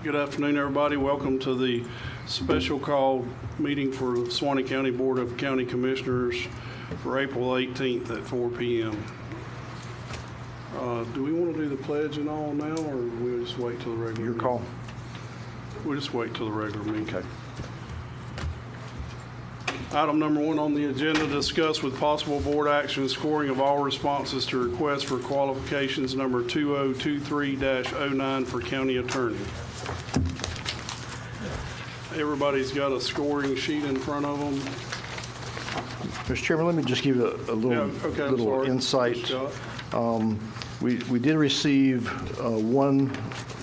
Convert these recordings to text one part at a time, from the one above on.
Good afternoon, everybody. Welcome to the special call meeting for the Suwannee County Board of County Commissioners for April 18th at 4 p.m. Do we want to do the pledge and all now, or we'll just wait till the regular Your meeting? call. We'll just wait till the regular meeting. Okay. Item number 1 on the agenda, discuss with possible board action scoring of all responses to requests for qualifications number 2023-09 for county attorney. Everybody's got a scoring sheet in front of them. Mr. Chairman, let me just give you a little insight. We did receive one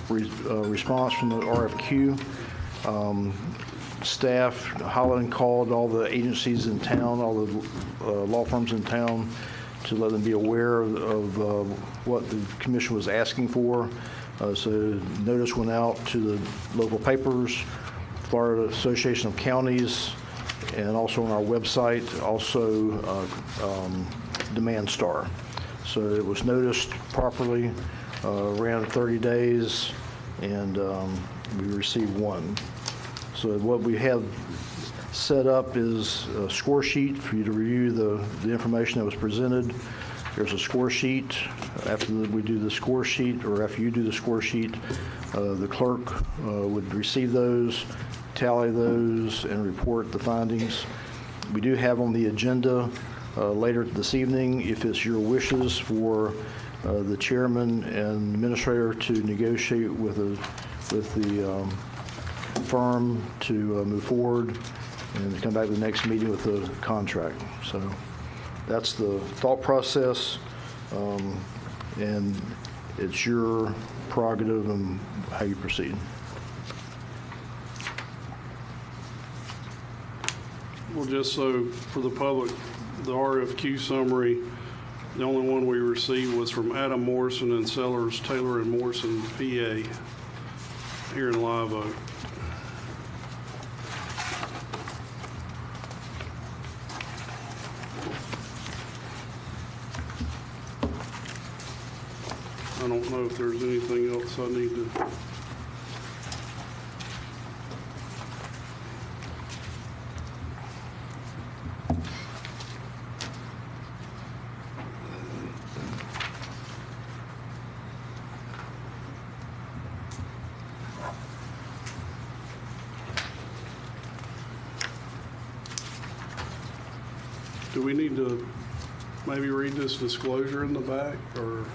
response from the RFQ. Staff, Holland called all the agencies in town, all the law firms in town, to let them be aware of what the commission was asking for. So notice went out to the local papers, Florida Association of Counties, and also on our website, also Demand Star. So it was noticed properly, ran 30 days, and we received one. So what we have set up is a score sheet for you to review the information that was presented. There's a score sheet. After we do the score sheet, or after you do the score sheet, the clerk would receive those, tally those, and report the findings. We do have on the agenda later this evening, if it's your wishes, for the chairman and administrator to negotiate with the firm to move forward and come back to the next meeting with the contract. So that's the thought process, and it's your prerogative and how you proceed. Well, just so for the public, the RFQ summary, the only one we received was from Adam Morrison and Sellers Taylor and Morrison, PA, here in Live Oak. I don't know if there's anything else I need to. Do we need to maybe read this disclosure in the back, or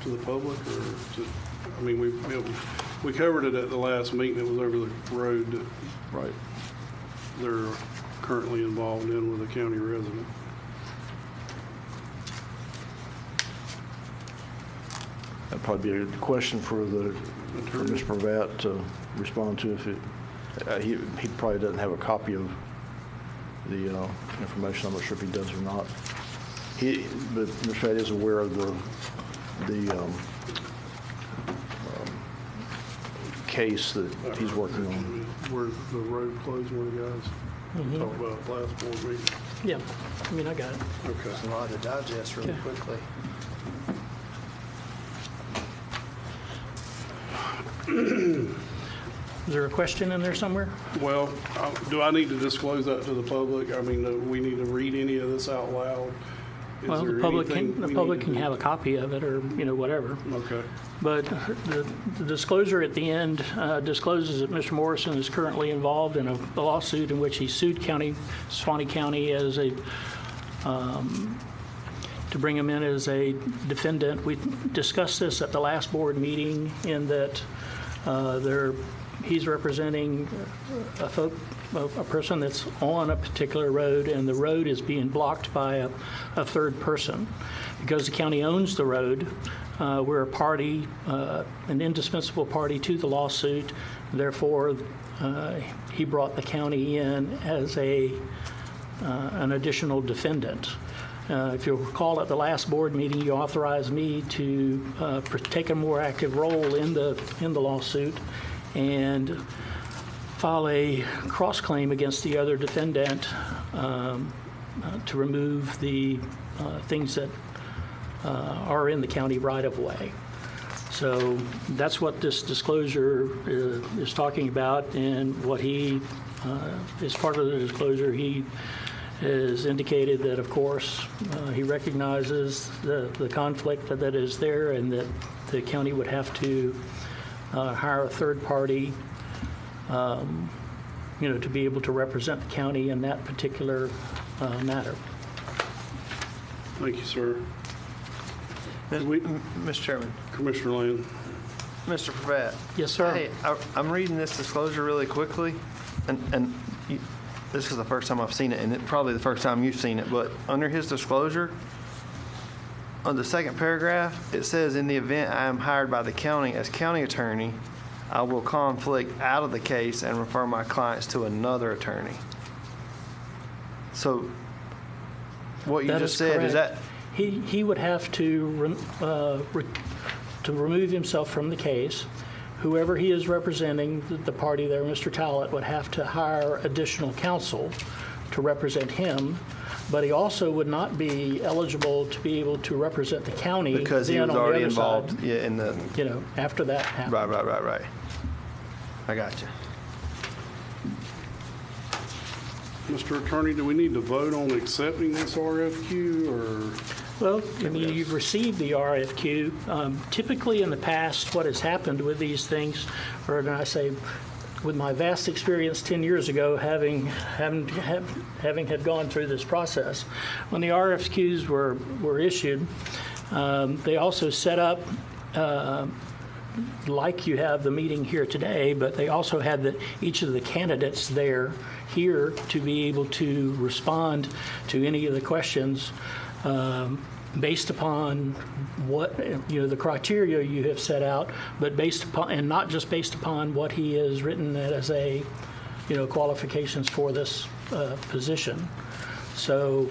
to the public, or I mean, we covered it at the last meeting. It was over the road that Right. they're currently involved in with a county resident. That'd probably be a question for Mr. Pravat to respond to. If he probably doesn't have a copy of the information. I'm not sure if he does or not. But Mr. Pravat is aware of the case that he's working on. Where the road closed, where the guys talked about last board meeting. Yeah, I mean, I got it. Okay. It's a lot to digest really Okay. quickly. Is there a question in there somewhere? Well, do I need to disclose that to the public? I mean, do we need to read any of this out loud? Is Well, there the public anything can, we the public need can to have a copy of it, or, whatever. do? Okay. But the disclosure at the end discloses that Mr. Morrison is currently involved in a lawsuit in which he sued Suwannee County as to bring him in as a defendant. We discussed this at the last board meeting, in that he's representing a person that's on a particular road, and the road is being blocked by a third person. Because the county owns the road, we're a party, an indispensable party to the lawsuit. Therefore, he brought the county in as an additional defendant. If you'll recall, at the last board meeting, you authorized me to take a more active role in the lawsuit and file a cross-claim against the other defendant to remove the things that are in the county right-of-way. So that's what this disclosure is talking about, and what he, as part of the disclosure, he has indicated that, of course, he recognizes the conflict that is there, and that the county would have to hire a third party, to be able to represent the county in that particular matter. Thank you, sir. Mr. Chairman, Commissioner Land. Mr. Pratt. Yes, sir. Hey, I'm reading this disclosure really quickly, and this is the first time I've seen it, and it's probably the first time you've seen it, but under his disclosure, on the second paragraph, it says, in the event I am hired by the county as county attorney, I will conflict out of the case and refer my clients to another attorney. So what you That just is said, is correct. that, He would have to remove himself from the case. Whoever he is representing, the party there, Mr. Tallett, would have to hire additional counsel to represent him, but he also would not be eligible to be able to represent the county. because he then was on the already other involved side, in the, after that happened. right. I got you. Mr. Attorney, do we need to vote on accepting this RFQ, or? Well, I mean, you've received the RFQ. Typically, in the past, what has happened with these things, or did I say, with my vast experience 10 years ago, having had gone through this process, when the RFQs were issued, they also set up, like you have the meeting here today, but they also had each of the candidates here to be able to respond to any of the questions based upon what, the criteria you have set out, but based upon, and not just based upon what he has written as a, qualifications for this position. So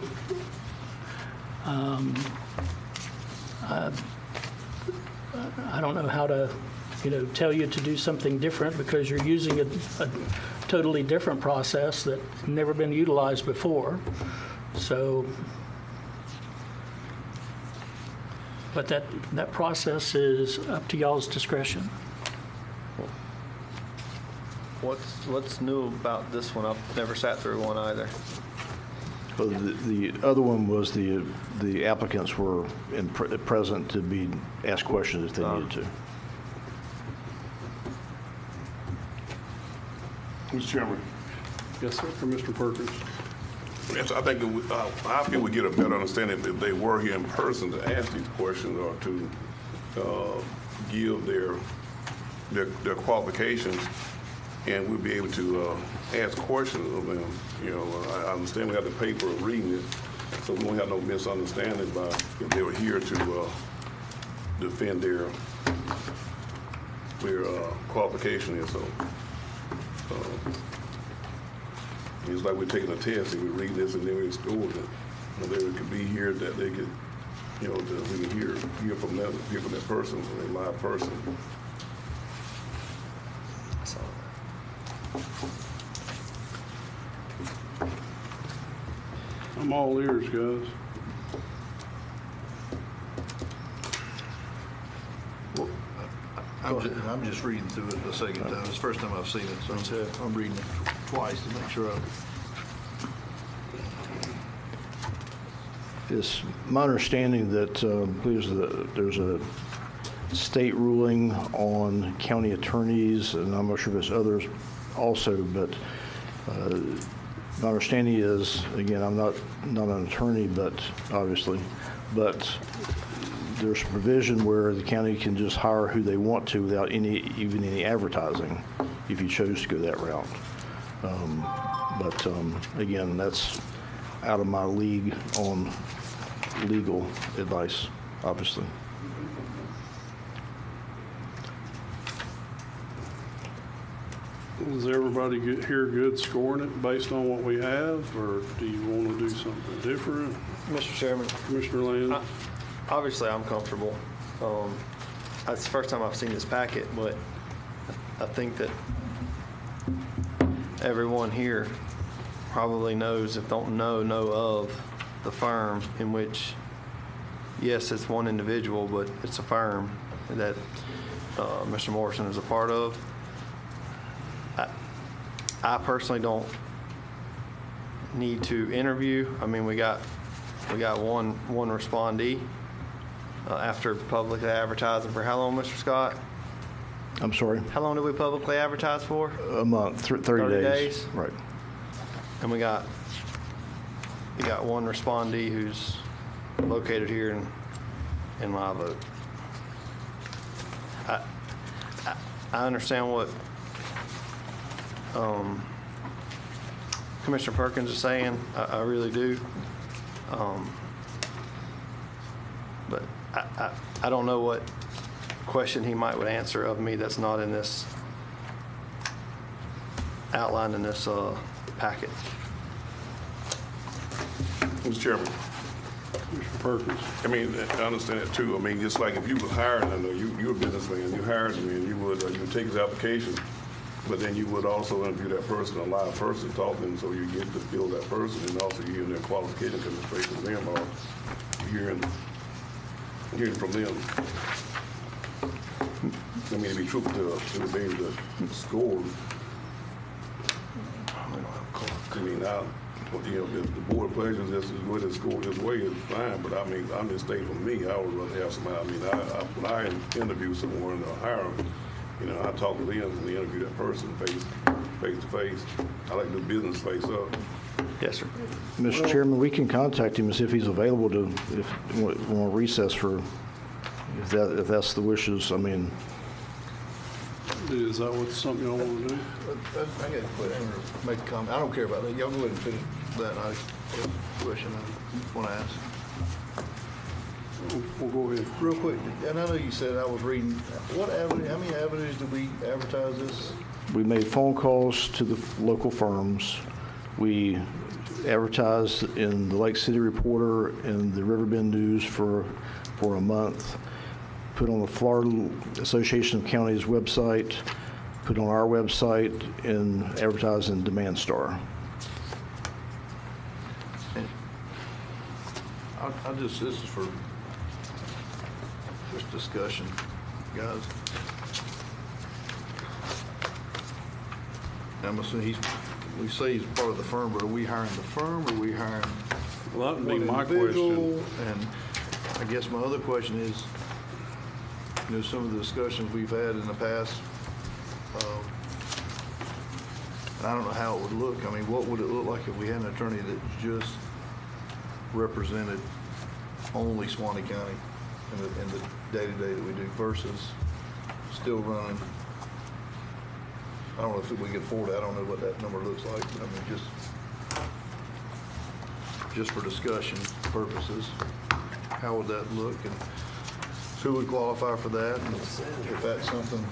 I don't know how to, tell you to do something different, because you're using a totally different process that's never been utilized before. So, but that process is up to y'all's discretion. What's new about this one? I've never sat through one either. Well, the other one was the applicants were present to be asked questions if they needed to. Mr. Chairman. Yes, sir, for Mr. Perkins. Yes, I think how can we get a better understanding if they were here in person to ask these questions or to give their qualifications, and we'll be able to ask questions of them. I understand we have the paper of reading it, so we won't have no misunderstanding by if they were here to defend their qualification here. So it's like we're taking a test and we read this and then we score it. And they could be here that they could, that we can hear from that person, a live person. I'm all ears, guys. I'm just reading through it the second time. It's the first time I've seen it, so I'm reading it twice to make sure It's my understanding that there's a state ruling on county attorneys, and I'm not sure if there's others also, but my understanding is, again, I'm not an attorney, but obviously, but there's a provision where the county can just hire who they want to without even any advertising, if you chose to go that route. But again, that's out of my league on legal advice, obviously. Is everybody here good scoring it based on what we have, or do you want to do something different? Mr. Chairman, Commissioner Land? obviously I'm comfortable. That's the first time I've seen this packet, but I think that everyone here probably knows, if don't know of the firm in which, yes, it's one individual, but it's a firm. that Mr. Morrison is a part of. I personally don't need to interview. I mean, we got one respondee after publicly advertising for how long, Mr. Scott? I'm sorry, How long did we publicly advertise for? a month, 30 days. Right. And we got one respondee who's located here in Live Oak. I understand what Commissioner Perkins is saying. I really do. But I don't know what question he would answer of me that's not in this, outlined in this packet. Mr. Chairman, Mr. Perkins. I mean, I understand that too. I mean, just like if you was hired, I know you're a businessman, you hired me, and you would take his application, but then you would also interview that person, a live person, talking, so you get to feel that person, and also you hear their qualification coming straight from them, or hearing from them. I mean, to be truthful to be able to score. I mean, the board pleasures just as good as score his way is fine, but I mean, I'm just stating for me, I would rather have somebody, I mean, when I interview someone or hire them, I talk to them and they interview that person face to face. I like to do business face up. Yes, sir. Mr. Chairman, we can contact him and see if he's available to, if we want to recess for, if that's the wishes. I mean, Is that something y'all want to do? I got a question, make a comment. I don't care about that. Y'all go ahead and finish that. I question I want to ask. We'll go ahead. Real quick, and I know you said I was reading, how many avenues do we advertise this? we made phone calls to the local firms. We advertised in the Lake City Reporter and the Riverbend News for a month. Put on the Florida Association of Counties website, put on our website, and advertised in Demand Star. this is for just discussion, guys. I'm assuming we say he's part of the firm, but are we hiring the firm, or are we hiring Well, that would be one my individual? question. And I guess my other question is, some of the discussions we've had in the past, and I don't know how it would look. I mean, what would it look like if we had an attorney that just represented only Suwannee County in the day-to-day that we do versus still running? I don't know if we can afford it. I don't know what that number looks like, but I mean, just for discussion purposes, how would that look, and who would qualify for that? And if that's something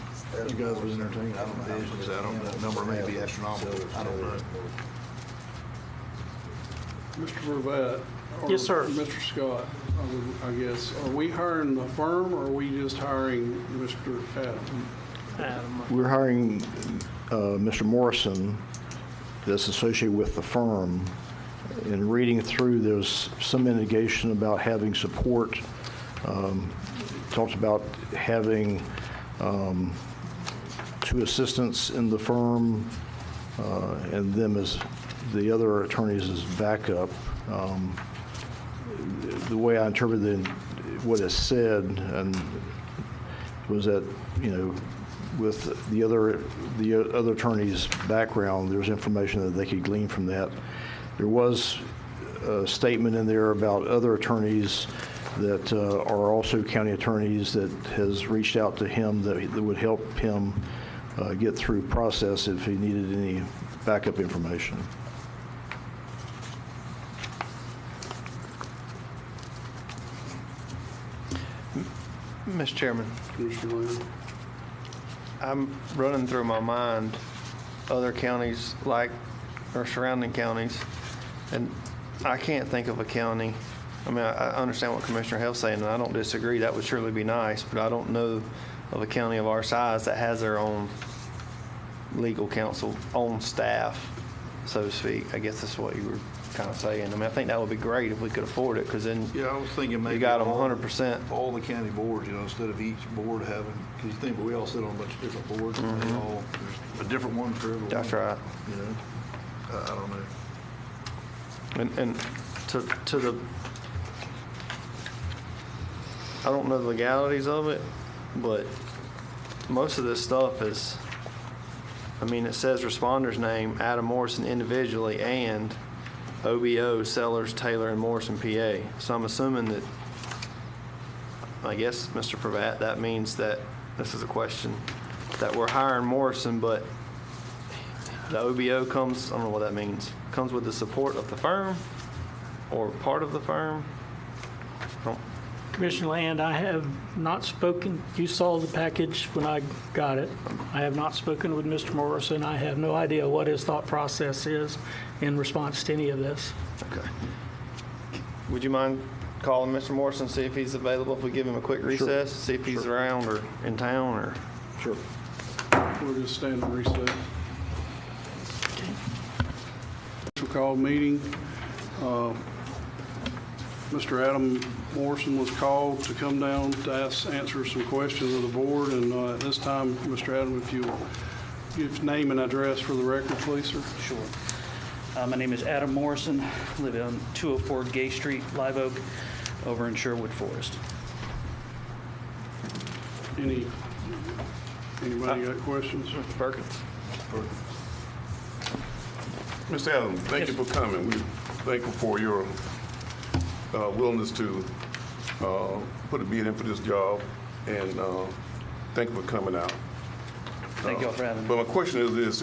you guys would entertain, I don't know. Because that number may be astronomical. I don't know. Mr. Vervat. or Yes, sir. Mr. Scott, I guess. Are we hiring the firm, or are we just hiring Mr. Adam? We're hiring Mr. Morrison, that's associated with the firm. In reading through, there's some indication about having support. Talks about having 2 assistants in the firm, and them as the other attorneys as backup. The way I interpreted what is said and was that, with the other attorney's background, there's information that they could glean from that. There was a statement in there about other attorneys that are also county attorneys that has reached out to him that would help him get through process if he needed any backup information. Mr. Chairman, Commissioner Lamb? I'm running through my mind other counties or surrounding counties, and I can't think of a county. I mean, I understand what Commissioner Hill's saying, and I don't disagree. That would surely be nice, but I don't know of a county of our size that has their own legal counsel, own staff, so to speak. I guess that's what you were kind of saying. I mean, I think that would be great if we could afford it, because then Yeah, I was thinking maybe. you got them all- 100%. All the county boards, instead of each board having, because you think, we all sit on a bunch of different boards, and they all, there's a different one for everyone. That's right. I don't know. And to the, I don't know the legalities of it, but most of this stuff is, I mean, it says responders name, Adam Morrison individually, and OBO, Sellers, Taylor, and Morrison, PA. So I'm assuming that, I guess, Mr. Pravat, that means that, this is a question, that we're hiring Morrison, but the OBO comes, I don't know what that means, comes with the support of the firm or part of the firm? Commissioner Land, I have not spoken, you saw the package when I got it. I have not spoken with Mr. Morrison. I have no idea what his thought process is in response to any of this. Okay. Would you mind calling Mr. Morrison, see if he's available, if we give him a quick recess, see if he's around or in town, or? Sure. We'll just stand in recess. Special call meeting. Mr. Adam Morrison was called to come down to answer some questions of the board. And at this time, Mr. Adam, if you give name and address for the record, please, sir. Sure. My name is Adam Morrison. I live on 204 Gay Street, Live Oak, over in Sherwood Forest. Anybody got questions? Mr. Perkins? Mr. Adams, thank you for coming. We're thankful for your willingness to put a bid in for this job, and thank you for coming out. Thank you all for having me. But my question is this,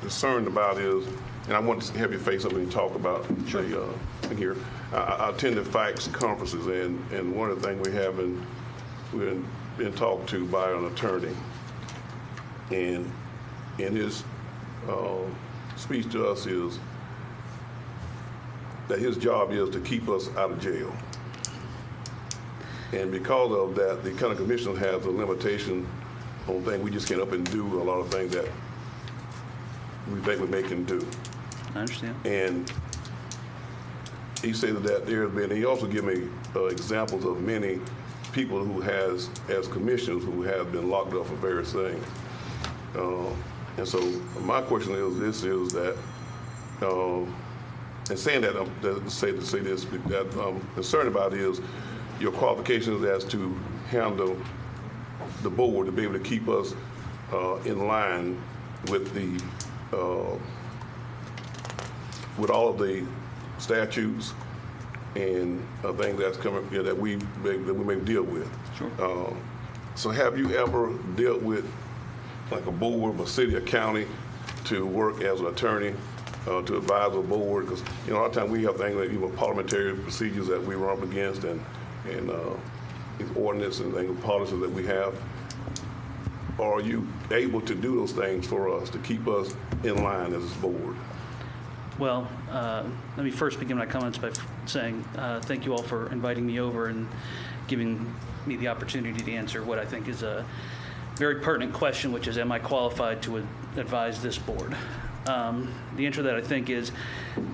concerned about is, and I want to have you face something and talk about the thing here. I attended FACTS conferences, and one of the things we've been talked to by an attorney, and in his speech to us is that his job is to keep us out of jail. And because of that, the county commission has a limitation on things. We just can't up and do a lot of things that we think we make him do. I understand. And he said that there have been, he also gave me examples of many people who has, as commissioners, who have been locked up for various things. And so my question is this, is that, and saying that, to say this, that I'm concerned about is your qualifications as to handle the board, to be able to keep us in line with the, with all of the statutes and things that's coming, that we may deal with. Sure. So have you ever dealt with like a board of a city or county to work as an attorney, to advise a board? Because a lot of times we have things like even parliamentary procedures that we run up against, and these ordinance and things, policies that we have. Are you able to do those things for us to keep us in line as a board? Well, let me first begin my comments by saying thank you all for inviting me over and giving me the opportunity to answer what I think is a very pertinent question, which is, am I qualified to advise this board? The answer to that, I think, is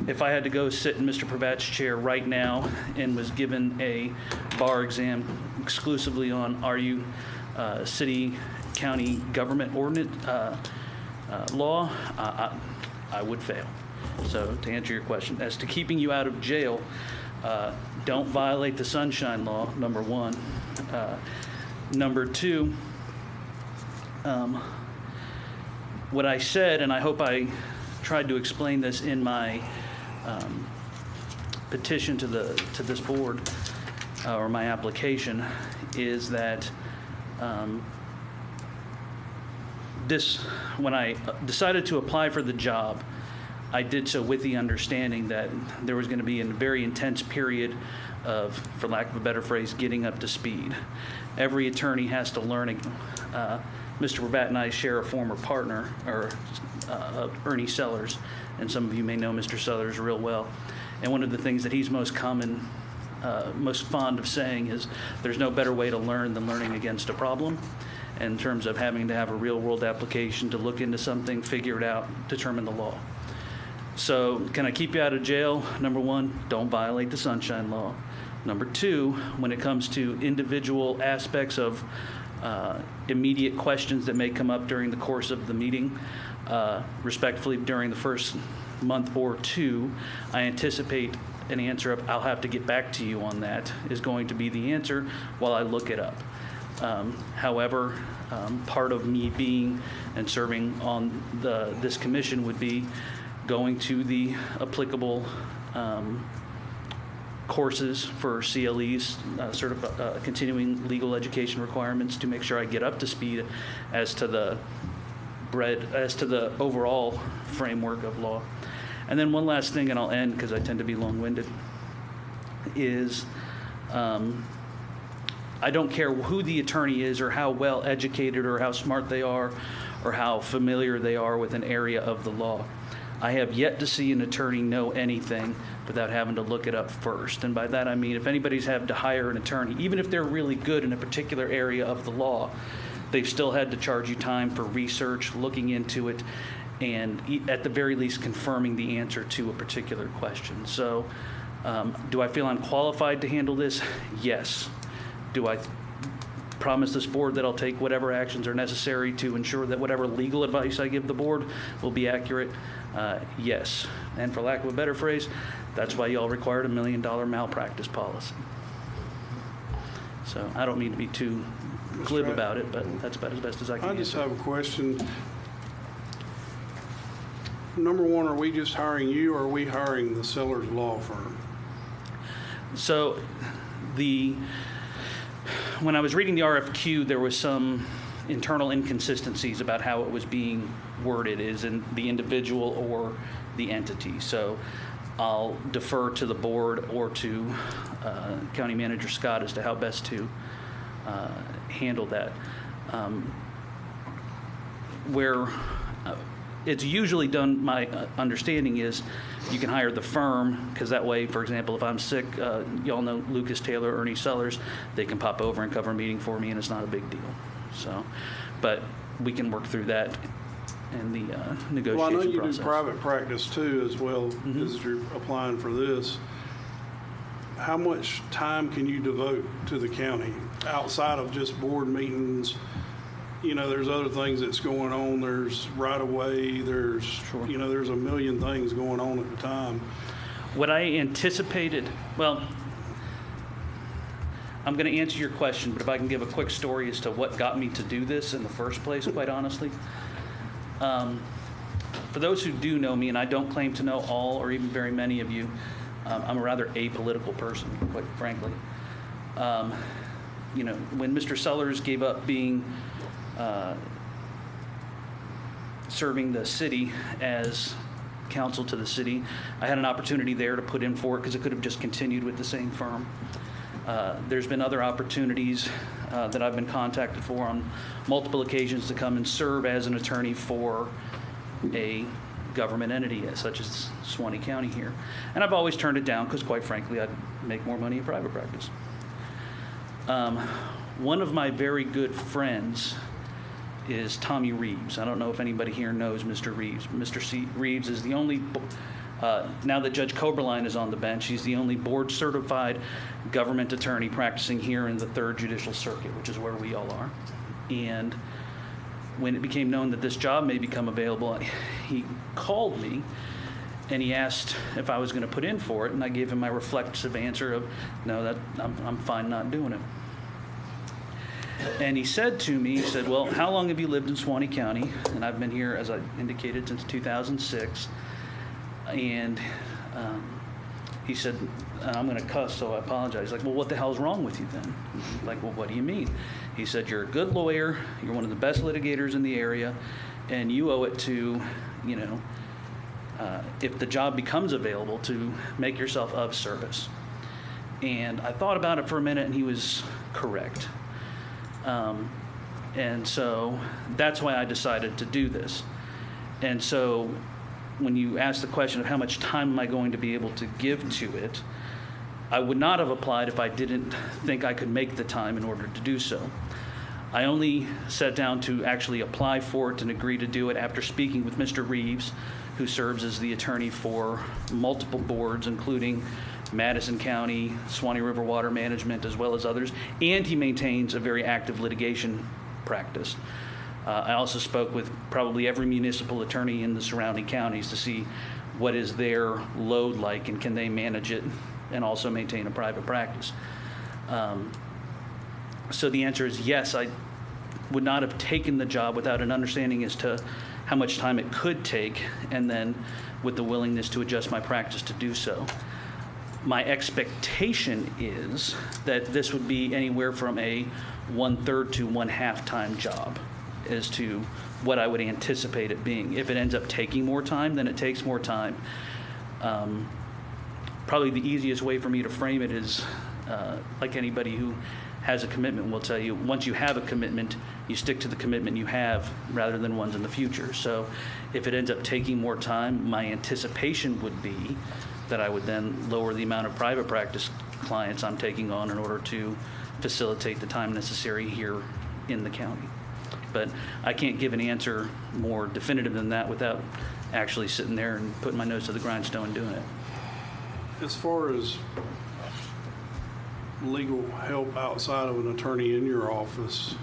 if I had to go sit in Mr. Pravat's chair right now and was given a bar exam exclusively on are you city, county government ordinance law, I would fail. So to answer your question, as to keeping you out of jail, don't violate the Sunshine Law, number one. Number two, what I said, and I hope I tried to explain this in my petition to this board, or my application, is that when I decided to apply for the job, I did so with the understanding that there was going to be a very intense period of, for lack of a better phrase, getting up to speed. Every attorney has to learn. Mr. Pravat and I share a former partner, or Ernie Sellers, and some of you may know Mr. Sellers real well. And one of the things that he's most fond of saying is, there's no better way to learn than learning against a problem, in terms of having to have a real-world application to look into something, figure it out, determine the law. So can I keep you out of jail? Number one, don't violate the Sunshine Law. Number two, when it comes to individual aspects of immediate questions that may come up during the course of the meeting, respectfully, during the first month or two, I anticipate an answer of, I'll have to get back to you on that, is going to be the answer while I look it up. However, part of me being and serving on this commission would be going to the applicable courses for CLEs, continuing legal education requirements, to make sure I get up to speed as to the overall framework of law. And then one last thing, and I'll end because I tend to be long-winded, is I don't care who the attorney is or how well educated or how smart they are or how familiar they are with an area of the law. I have yet to see an attorney know anything without having to look it up first. And by that I mean, if anybody's had to hire an attorney, even if they're really good in a particular area of the law, they've still had to charge you time for research, looking into it, and at the very least confirming the answer to a particular question. So do I feel I'm qualified to handle this? Yes. Do I promise this board that I'll take whatever actions are necessary to ensure that whatever legal advice I give the board will be accurate? Yes. And for lack of a better phrase, that's why y'all required $1 million malpractice policy. So I don't mean to be too glib about it, but that's about as best as I can I just answer. have a question. Number one, are we just hiring you, or are we hiring the seller's law firm? So when I was reading the RFQ, there was some internal inconsistencies about how it was being worded, is in the individual or the entity. So I'll defer to the board or to County Manager Scott as to how best to handle that. Where it's usually done, my understanding is you can hire the firm, because that way, for example, if I'm sick, y'all know Lucas Taylor, Ernie Sellers, they can pop over and cover a meeting for me, and it's not a big deal. So, but we can work through that in the negotiation process. Well, I know you do private practice too, as well as you're applying for this. How much time can you devote to the county outside of just board meetings? You know, there's other things that's going on. There's right of way. There's, you know, there's a million things going on at the time. What I anticipated, well, I'm going to answer your question, but if I can give a quick story as to what got me to do this in the first place, quite honestly. For those who do know me, and I don't claim to know all or even very many of you, I'm a rather apolitical person, quite frankly. You know, when Mr. Sellers gave up being serving the city as counsel to the city, I had an opportunity there to put in for it because it could have just continued with the same firm. There's been other opportunities that I've been contacted for on multiple occasions to come and serve as an attorney for a government entity such as Suwannee County here. And I've always turned it down because, quite frankly, I'd make more money in private practice. One of my very good friends is Tommy Reeves. I don't know if anybody here knows Mr. Reeves. Mr. Reeves is the only, now that Judge Koberline is on the bench, he's the only board-certified government attorney practicing here in the 3rd Judicial Circuit, which is where we all are. And when it became known that this job may become available, he called me and he asked if I was going to put in for it, and I gave him my reflexive answer of, no, I'm fine not doing it. And he said to me, he said, well, how long have you lived in Suwannee County? And I've been here, as I indicated, since 2006. And he said, and I'm going to cuss, so I apologize. Like, well, what the hell's wrong with you then? Like, well, what do you mean? He said, you're a good lawyer, you're one of the best litigators in the area, and you owe it to, you know, if the job becomes available, to make yourself of service. And I thought about it for a minute, and he was correct. And so that's why I decided to do this. And so when you ask the question of how much time am I going to be able to give to it, I would not have applied if I didn't think I could make the time in order to do so. I only sat down to actually apply for it and agree to do it after speaking with Mr. Reeves, who serves as the attorney for multiple boards, including Madison County, Suwannee River Water Management, as well as others, and he maintains a very active litigation practice. I also spoke with probably every municipal attorney in the surrounding counties to see what is their load like and can they manage it and also maintain a private practice. So the answer is yes, I would not have taken the job without an understanding as to how much time it could take, and then with the willingness to adjust my practice to do so. My expectation is that this would be anywhere from a 1/3 to 1/2 time job as to what I would anticipate it being. If it ends up taking more time, then it takes more time. Probably the easiest way for me to frame it is like anybody who has a commitment will tell you, once you have a commitment, you stick to the commitment you have rather than ones in the future. So if it ends up taking more time, my anticipation would be that I would then lower the amount of private practice clients I'm taking on in order to facilitate the time necessary here in the county. But I can't give an answer more definitive than that without actually sitting there and putting my nose to the grindstone and doing it. As far as legal help outside of an attorney in your office,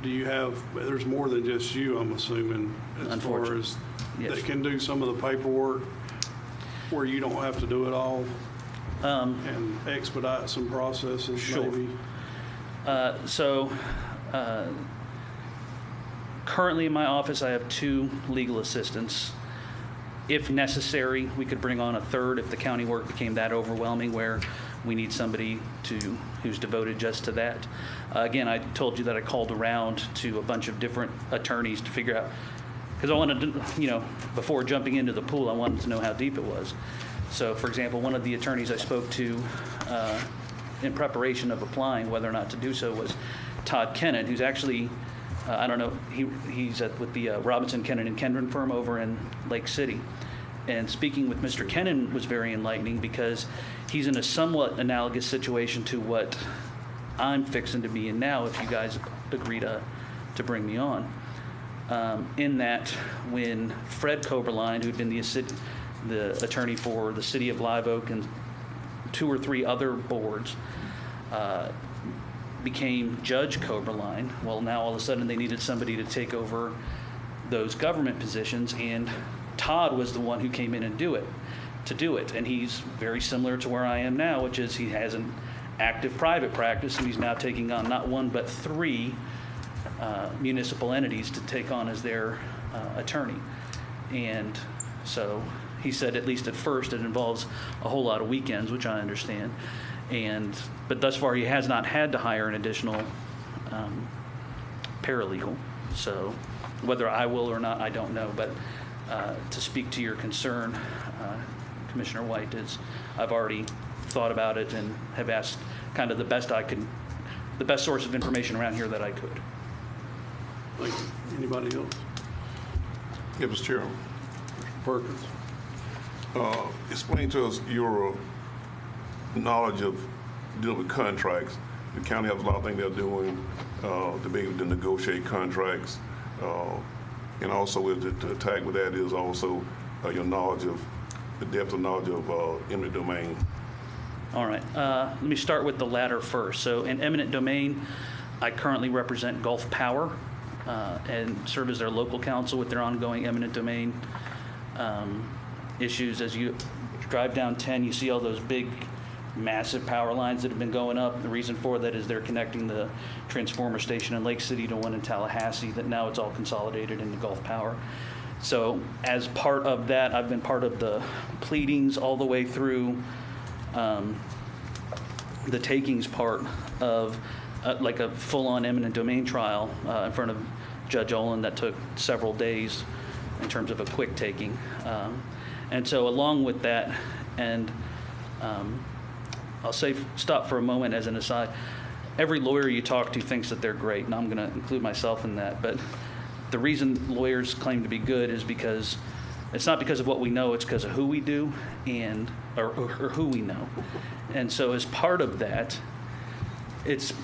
do you have, there's more than just you, I'm assuming, as far as Yes. that can do some of the paperwork where you don't have to do it all and expedite some processes Sure. maybe? Currently in my office, I have 2 legal assistants. If necessary, we could bring on a 3rd if the county work became that overwhelming where we need somebody who's devoted just to that. Again, I told you that I called around to a bunch of different attorneys to figure out, because I wanted to, before jumping into the pool, I wanted to know how deep it was. So, for example, one of the attorneys I spoke to in preparation of applying whether or not to do so was Todd Kennett, who's actually, I don't know, he's with the Robinson, Kennett, and Kendron firm over in Lake City. And speaking with Mr. Kennan was very enlightening because he's in a somewhat analogous situation to what I'm fixing to be in now if you guys agree to bring me on. In that when Fred Coberline, who'd been the attorney for the city of Live Oak and 2 or 3 other boards, became Judge Coberline, well, now all of a sudden they needed somebody to take over those government positions, and Todd was the one who came in and do it. And he's very similar to where I am now, which is he has an active private practice, and he's now taking on not 1 but 3 municipal entities to take on as their attorney. And so he said, at least at first, it involves a whole lot of weekends, which I understand. But thus far, he has not had to hire an additional paralegal. So whether I will or not, I don't know. But to speak to your concern, Commissioner White, is I've already thought about it and have asked kind of the best source of information around here that I could. Thank you. Anybody else? Yeah, Mr. Chairman. Perkins? Explain to us your knowledge of dealing with contracts. The county has a lot of things they're doing to be able to negotiate contracts. And also with to attack with that is also your knowledge of the depth of knowledge of eminent domain. All right. Let me start with the latter first. So in eminent domain, I currently represent Gulf Power and serve as their local counsel with their ongoing eminent domain issues. As you drive down 10, you see all those big, massive power lines that have been going up. The reason for that is they're connecting the transformer station in Lake City to one in Tallahassee, that now it's all consolidated into Gulf Power. So as part of that, I've been part of the pleadings all the way through the takings part of like a full-on eminent domain trial in front of Judge Olin that took several days in terms of a quick taking. And so along with that, and I'll stop for a moment as an aside, every lawyer you talk to thinks that they're great, and I'm going to include myself in that, but the reason lawyers claim to be good is because it's not because of what we know, it's because of who we do and or who we know. And so as part of that, it's,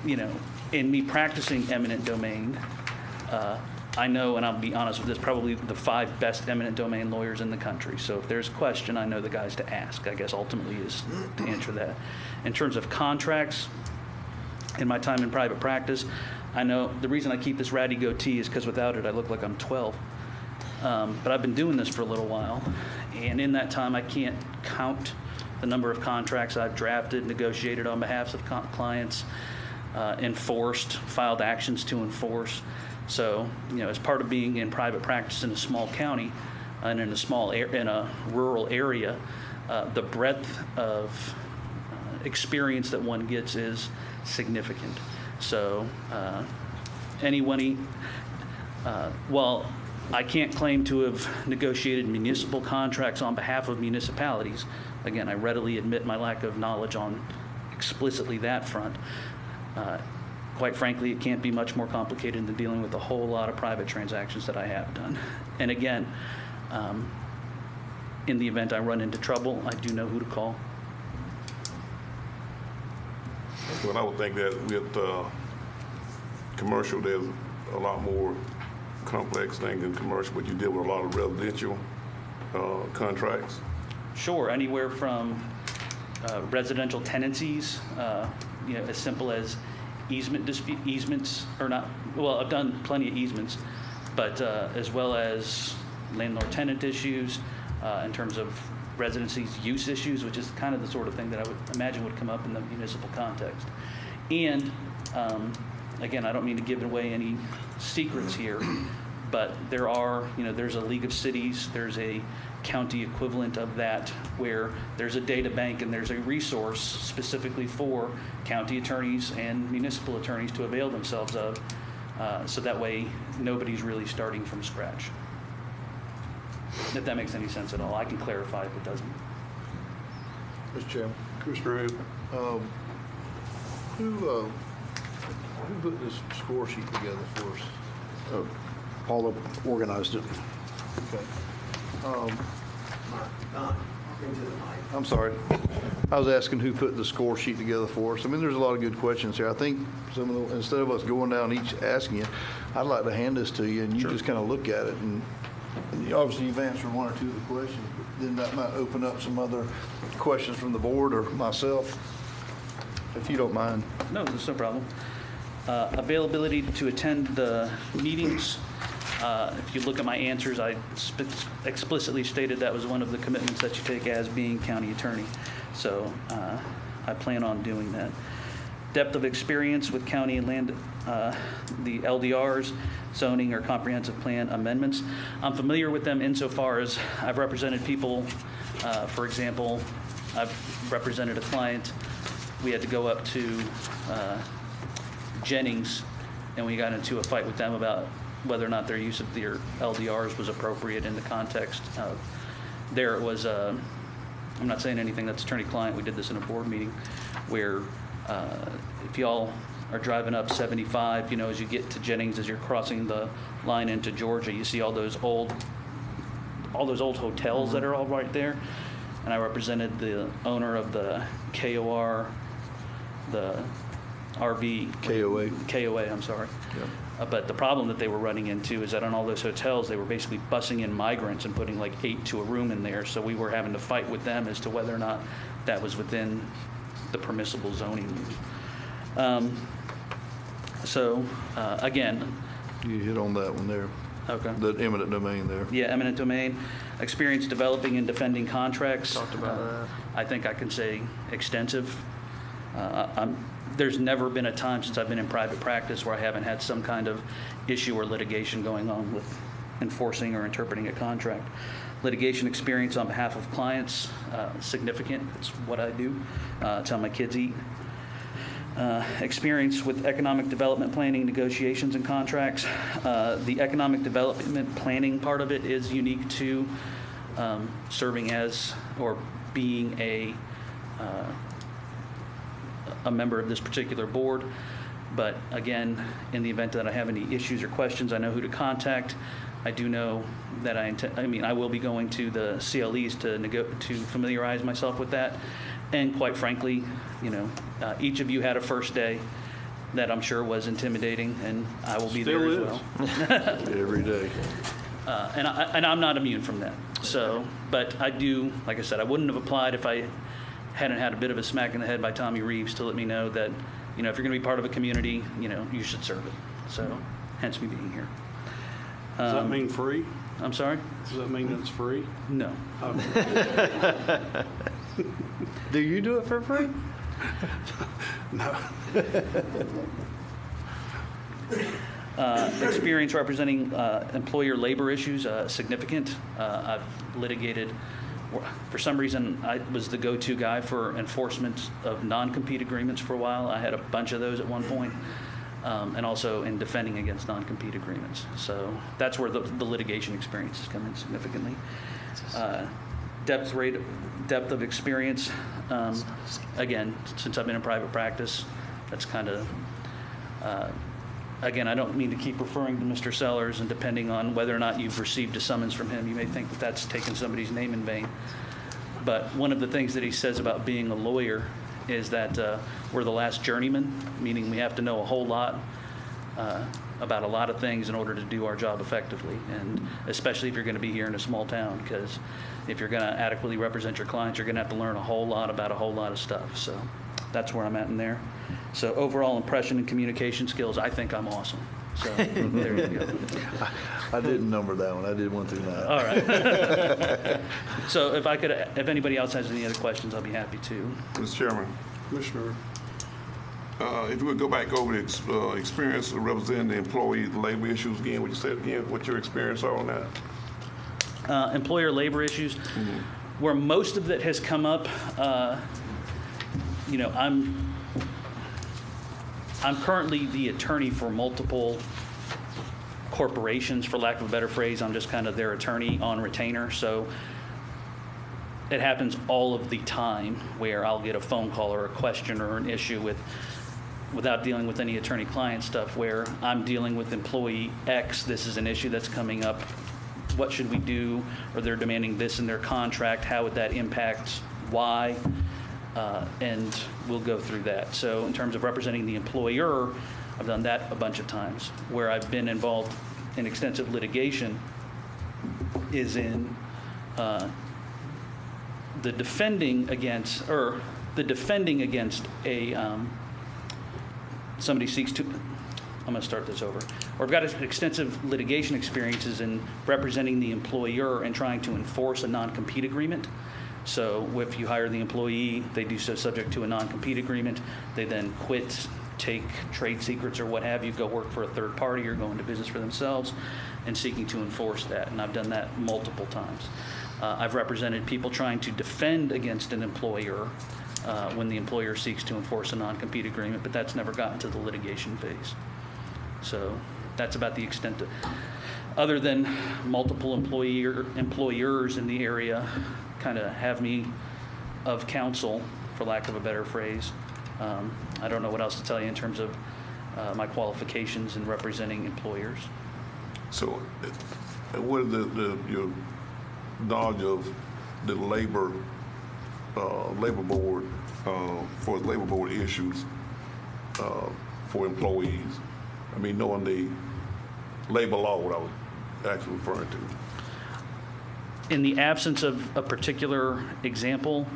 in me practicing eminent domain, I know, and I'll be honest with this, probably the 5 best eminent domain lawyers in the country. So if there's a question, I know the guys to ask, I guess ultimately is to answer that. In terms of contracts, in my time in private practice, I know the reason I keep this ratty goatee is because without it, I look like I'm 12. But I've been doing this for a little while, and in that time, I can't count the number of contracts I've drafted, negotiated on behalf of clients, enforced, filed actions to enforce. So, as part of being in private practice in a small county and in a rural area, the breadth of experience that one gets is significant. So, while I can't claim to have negotiated municipal contracts on behalf of municipalities, again, I readily admit my lack of knowledge on explicitly that front. Quite frankly, it can't be much more complicated than dealing with a whole lot of private transactions that I have done. And again, in the event I run into trouble, I do know who to call. Well, I would think that with commercial, there's a lot more complex things in commercial, but you deal with a lot of residential contracts. Sure, anywhere from residential tenancies, as simple as easements, or not, well, I've done plenty of easements, but as well as landlord-tenant issues in terms of residencies use issues, which is kind of the sort of thing that I would imagine would come up in the municipal context. And again, I don't mean to give away any secrets here, but there's a League of Cities, there's a county equivalent of that, where there's a data bank and there's a resource specifically for county attorneys and municipal attorneys to avail themselves of, so that way nobody's really starting from scratch. If that makes any sense at all. I can clarify if it doesn't. Mr. Chairman, Commissioner Ebb. who put this score sheet together for us? Paula organized it. Okay. I'm sorry. I was asking who put the score sheet together for us. I mean, there's a lot of good questions here. I think instead of us going down each asking you, I'd like to hand this to you and you just kind of look at it. And obviously you've answered one or two of the questions, but then that might open up some other questions from the board or myself, if you don't mind. No, there's no problem. Availability to attend the meetings. If you look at my answers, I explicitly stated that was one of the commitments that you take as being county attorney. So I plan on doing that. Depth of experience with county and land, the LDRs, zoning or comprehensive plan amendments. I'm familiar with them insofar as I've represented people. For example, I've represented a client. We had to go up to Jennings, and we got into a fight with them about whether or not their use of their LDRs was appropriate in the context of there. It was, I'm not saying anything that's attorney-client. We did this in a board meeting where if y'all are driving up 75, as you get to Jennings, as you're crossing the line into Georgia, you see all those old hotels that are all right there. And I represented the owner of the KOR, the RV. KOA, I'm sorry. Yep. But the problem that they were running into is that on all those hotels, they were basically bussing in migrants and putting like 8 to a room in there. So we were having to fight with them as to whether or not that was within the permissible zoning. Again. You hit on that one there. Okay. The eminent domain there. Yeah, eminent domain, experience developing and defending contracts. Talked about that. I think I can say extensive. There's never been a time since I've been in private practice where I haven't had some kind of issue or litigation going on with enforcing or interpreting a contract. Litigation experience on behalf of clients, significant. It's what I do. It's how my kids eat. Experience with economic development planning, negotiations, and contracts. The economic development planning part of it is unique to serving as or being a member of this particular board. But again, in the event that I have any issues or questions, I know who to contact. I do know that I will be going to the CLEs to familiarize myself with that. And quite frankly, each of you had a first day. that I'm sure was intimidating, and I will be Still there is. as well. Every day. And I'm not immune from that. So, but I do, like I said, I wouldn't have applied if I hadn't had a bit of a smack in the head by Tommy Reeves to let me know that, if you're going to be part of a community, you should serve it. So, hence me being here. Does that mean free? I'm sorry? Does that mean it's free? No. Do you do it for free? Experience representing employer labor issues, significant. I've litigated, for some reason, I was the go-to guy for enforcement of non-compete agreements for a while. I had a bunch of those at one point, and also in defending against non-compete agreements. So that's where the litigation experience has come in significantly. Depth of experience, again, since I've been in private practice, that's kind of, again, I don't mean to keep referring to Mr. Sellers, and depending on whether or not you've received a summons from him, you may think that that's taken somebody's name in vain. But one of the things that he says about being a lawyer is that we're the last journeyman, meaning we have to know a whole lot about a lot of things in order to do our job effectively, and especially if you're going to be here in a small town, because if you're going to adequately represent your clients, you're going to have to learn a whole lot about a whole lot of stuff. So that's where I'm at in there. So overall impression and communication skills, I think I'm awesome. So there you go. I didn't number that one. I did 1 through 9. All right. So if anybody else has any other questions, I'll be happy to. Mr. Chairman, Commissioner, if you would go back over the experience of representing the employee labor issues again, would you say again what your experience are on that? Employer labor issues, where most of that has come up, I'm currently the attorney for multiple corporations, for lack of a better phrase. I'm just kind of their attorney on retainer. So it happens all of the time where I'll get a phone call or a question or an issue without dealing with any attorney-client stuff, where I'm dealing with employee X. This is an issue that's coming up. What should we do? Or they're demanding this in their contract. How would that impact Y? And we'll go through that. So in terms of representing the employer, I've done that a bunch of times. Where I've been involved in extensive litigation is in the defending against a somebody seeks to. I'm going to start this over. Or I've got extensive litigation experiences in representing the employer and trying to enforce a non-compete agreement. So if you hire the employee, they do so subject to a non-compete agreement. They then quit, take trade secrets or what have you, go work for a third party or go into business for themselves, and seeking to enforce that. And I've done that multiple times. I've represented people trying to defend against an employer when the employer seeks to enforce a non-compete agreement, but that's never gotten to the litigation phase. So that's about the extent of, other than multiple employers in the area kind of have me of counsel, for lack of a better phrase. I don't know what else to tell you in terms of my qualifications in representing employers. So what is your knowledge of the labor board for labor board issues for employees? I mean, knowing the labor law, what I was actually referring to. In the absence of a particular example,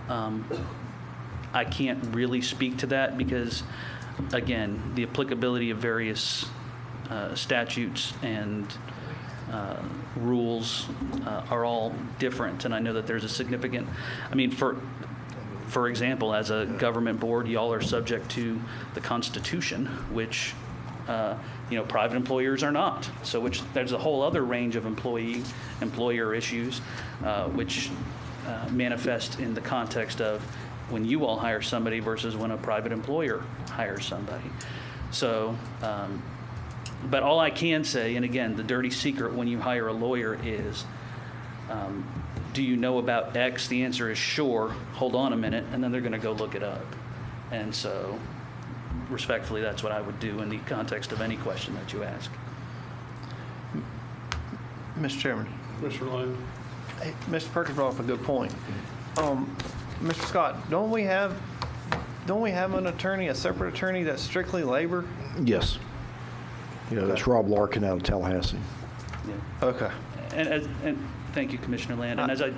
I can't really speak to that because, again, the applicability of various statutes and rules are all different. And I know that there's a significant, I mean, for example, as a government board, y'all are subject to the Constitution, which private employers are not. So there's a whole other range of employer issues, which manifest in the context of when you all hire somebody versus when a private employer hires somebody. So, but all I can say, and again, the dirty secret when you hire a lawyer is, do you know about X? The answer is sure. Hold on a minute, and then they're going to go look it up. And so, respectfully, that's what I would do in the context of any question that you ask. Mr. Chairman, Mr. Lane, hey, Mr. Perkins brought up a good point. Mr. Scott, don't we have don't we have an attorney, a separate attorney that's strictly labor? Yes. Yeah, that's Rob Larkin out of Tallahassee. Okay. And thank you, Commissioner Land. And as I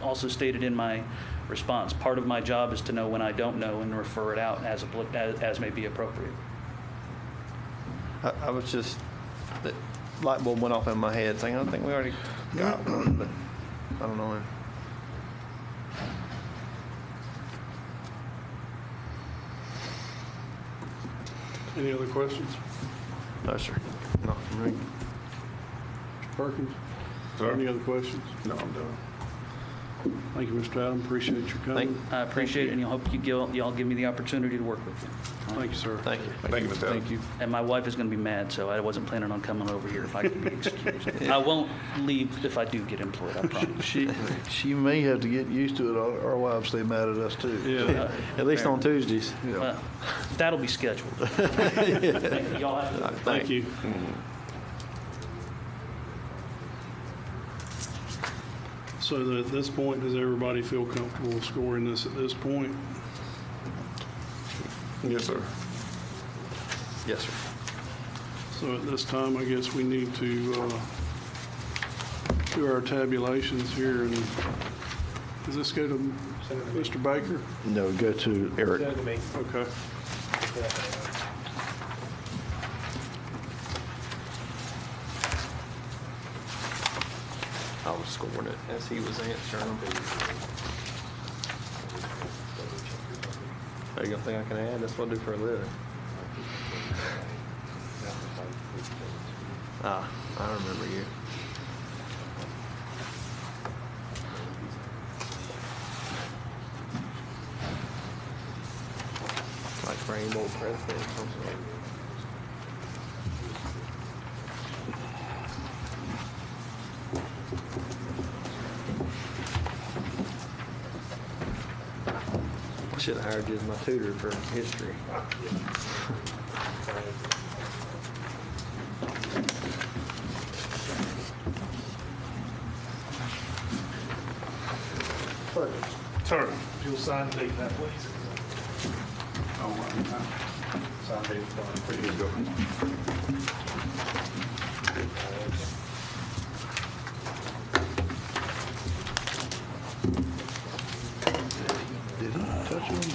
also stated in my response, part of my job is to know when I don't know and refer it out as may be appropriate. I was just, the light bulb went off in my head saying, I think we already got one, but I don't know. Any other questions? No, sir. Not from me. Mr. Perkins? Sir? Any other questions? No, I'm done. Thank you, Mr. Adam. Appreciate your coming. I appreciate it, and I hope y'all give me the opportunity to work with you. Thank you, sir. Thank you. Thank you, Mr. Adams. Thank you. And my wife is going to be mad, so I wasn't planning on coming over here if I could be excused. I won't leave if I do get employed, I promise. She may have to get used to it. Our wives stay mad at us too. Yeah. At least on Tuesdays. Well, that'll be scheduled. Y'all have Thank you. So that at this point, does everybody feel comfortable scoring this at this point? Yes, sir. Yes, sir. So at this time, I guess we need to do our tabulations here. And does this go to Mr. Baker? No, go to Eric. Okay. I was scoring it as he was answering them. Are you gonna think I can add? That's what I do for a living. Ah, I remember you. Like Rainbow President or something. I should have hired you as my tutor for history. Sir, if you'll sign and date that, please. Sign, date, please. Did he touch on the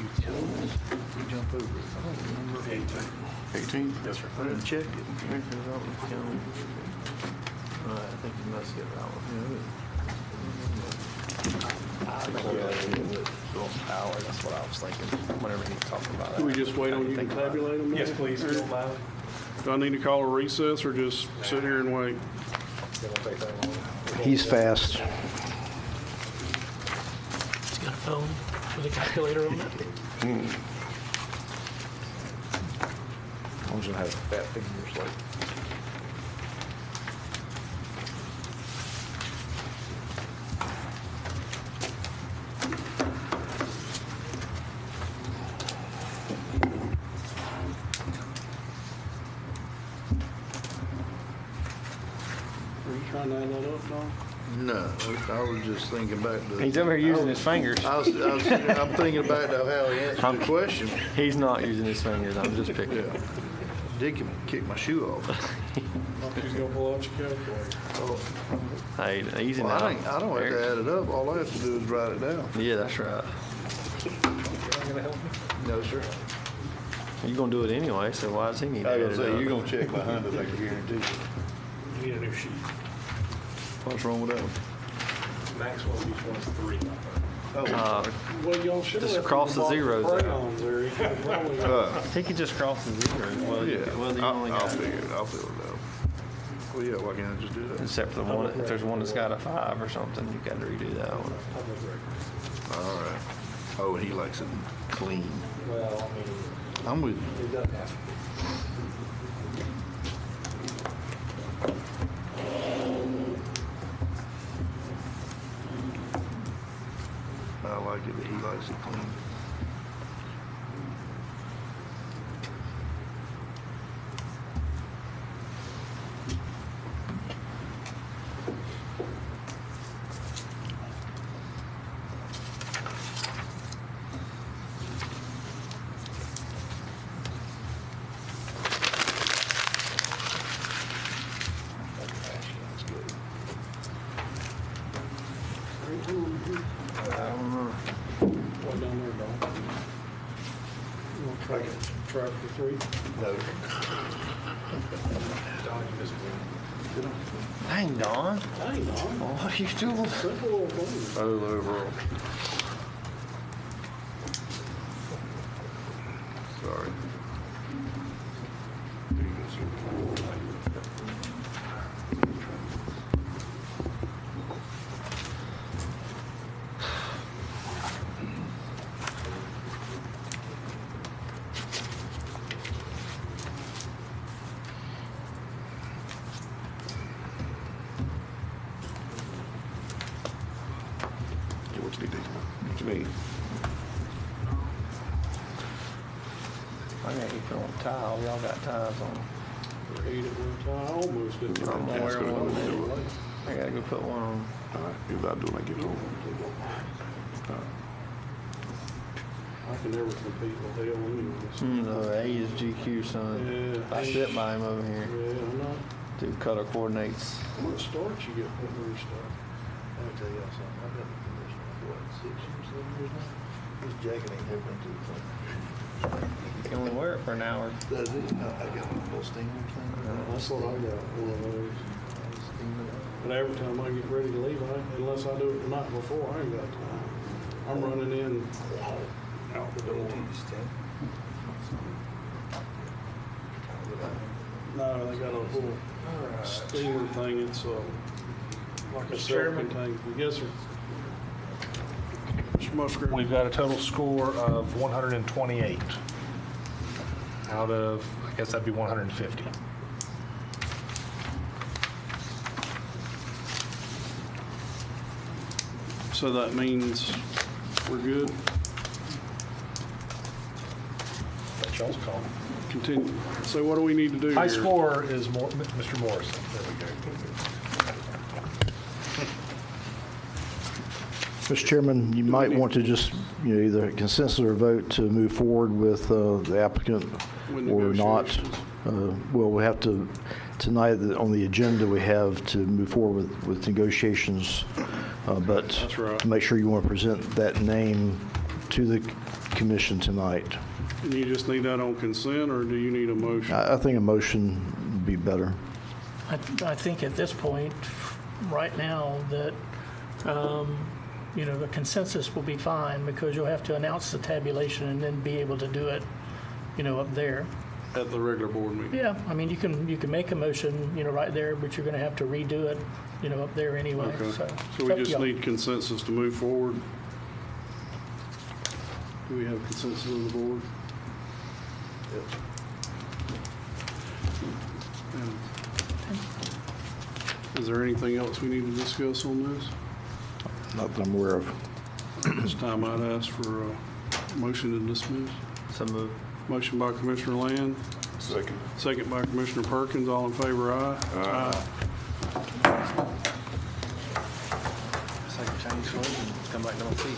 utilities? He jump over it? I don't remember. 18? Yes, sir. I didn't check it. I think you must get that one. That's what I was thinking. Whenever he talked about that. Do we just wait on you to tabulate them? Yes, please. Eric? Do I need to call a recess or just sit here and wait? He's fast. He's got a phone with a calculator on it. I'm just gonna have fat fingers like. Are you trying to add that up, Don? No, I was just thinking back to. He's over here using his fingers. I'm thinking back to how he answered the question. He's not using his fingers. I'm just picking. Yeah. Did kick my shoe off. He's gonna pull out your calculator. Hey, easy Well, now. I don't have to add it up. All I have to do is write it down. Yeah, that's right. No, sir. You're gonna do it anyway, so why does he need to I add was it gonna say, up? you're gonna check behind us, I can guarantee you. You need a new sheet. What's wrong with that one? Maximum of each one's 3. Well, y'all should have. Just left cross them the off zeros out. crayons there. You could probably- He could just cross the zeros. Well, Yeah, whether you only I'll got, figure it, I'll fill it out. Well, yeah, why can't I just do that? except for the one, if there's one that's got a 5 or something, you got to redo that one. All right. Oh, and he likes it clean. Well, I mean, I'm with you. it doesn't have to. I like it, but he likes it clean. Tractor 3. No. Dang, Don. Dang, Don. What are you doing? Simple little thing. Overall. Sorry. What you need? I got you feeling tile. Y'all got ties on. 8 at one time. I almost did. I'm Don't wear asking one. them to do it. I gotta go put one on. All right, if I do, when I get home. I can never compete with hell anyways. No, A is GQ, son. Yeah. I sit by him over here. Yeah, I'm not. Do color coordinates. How much starch you get put in your stuff? Let me tell you something. I've been a commissioner for what, 6 years, 7 years now? This jacket ain't never been too clean. You can only wear it for an hour. Does it? No, I got a little steamer thing. That's what I got, one of those. Steam it up. But every time I get ready to leave, unless I do it the night before, I ain't got time. I'm running in, out the door. No, they got a little steamer thing. It's like a self-contained. Yes, sir. Mr. Musgrave. We've got a total score of 128 out of, I guess that'd be 150. So that means we're good. That's y'all's call. Continue. So what do we need to do here? High score is Mr. Morrison. There we go. Mr. Chairman, you might want to just, either consensus or vote to move forward with the applicant With or not. negotiations. Well, we have to, tonight on the agenda, we have to move forward with negotiations. But That's right. to make sure you want to present that name to the commission tonight. And you just need that on consent, or do you need a motion? I think a motion would be better. I think at this point, right now, that, the consensus will be fine because you'll have to announce the tabulation and then be able to do it, up there. At the regular board meeting? Yeah, I mean, you can make a motion, right there, but you're going to have to redo it, up there anyway. Okay. So So we up to just y'all. need consensus to move forward? Do we have consensus of the board? And is there anything else we need to discuss on this? Not that I'm aware of. This time I'd ask for a motion to dismiss. So move. Motion by Commissioner Land, Second. second by Commissioner Perkins. All in favor, aye? Aye. Second Chinese food and come back to my seat.